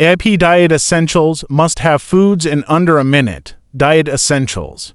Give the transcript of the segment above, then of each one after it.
AIP Diet Essentials: must-have foods in under a minute. Diet Essentials.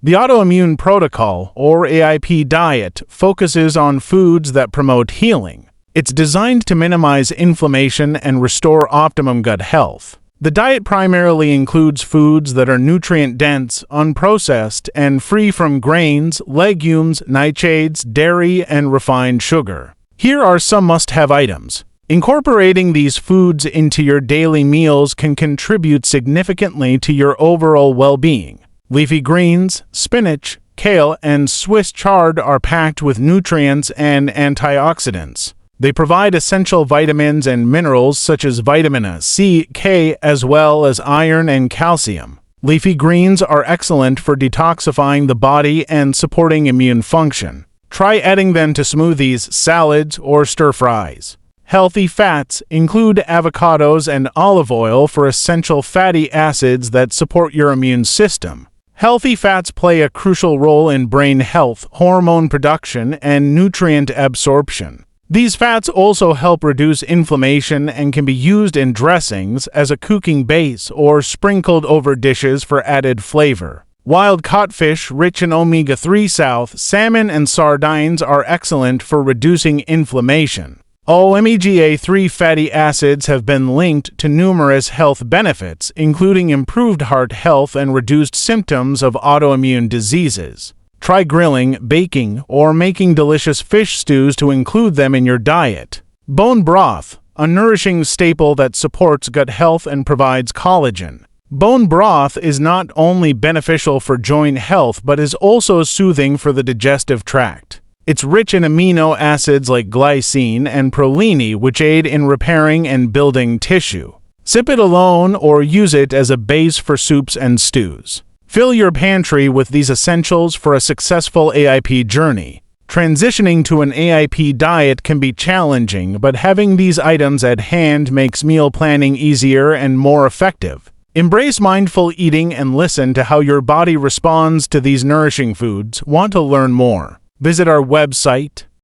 The Autoimmune Protocol, or AIP diet, focuses on foods that promote healing. It's designed to minimize inflammation and restore optimum gut health. The diet primarily includes foods that are nutrient-dense, unprocessed, and free from grains, legumes, nightshades, dairy, and refined sugar. Here are some must-have items. Incorporating these foods into your daily meals can contribute significantly to your overall well-being. Leafy greens, spinach, kale, and Swiss chard are packed with nutrients and antioxidants. They provide essential vitamins and minerals such as vitamin C, K, as well as iron and calcium. Leafy greens are excellent for detoxifying the body and supporting immune function. Try adding them to smoothies, salads, or stir-fries. Healthy fats include avocados and olive oil for essential fatty acids that support your immune system. Healthy fats play a crucial role in brain health, hormone production, and nutrient absorption. These fats also help reduce inflammation and can be used in dressings as a cooking base or sprinkled over dishes for added flavor. Wild-caught fish rich in omega-3 salmon and sardines are excellent for reducing inflammation. Omega-3 fatty acids have been linked to numerous health benefits, including improved heart health and reduced symptoms of autoimmune diseases. Try grilling, baking, or making delicious fish stews to include them in your diet. Bone broth, a nourishing staple that supports gut health and provides collagen. Bone broth is not only beneficial for joint health but is also soothing for the digestive tract. It's rich in amino acids like glycine and proline, which aid in repairing and building tissue. Sip it alone or use it as a base for soups and stews. Fill your pantry with these essentials for a successful AIP journey. Transitioning to an AIP diet can be challenging, but having these items at hand makes meal planning easier and more effective. Embrace mindful eating and listen to how your body responds to these nourishing foods. Want to learn more? Visit our website,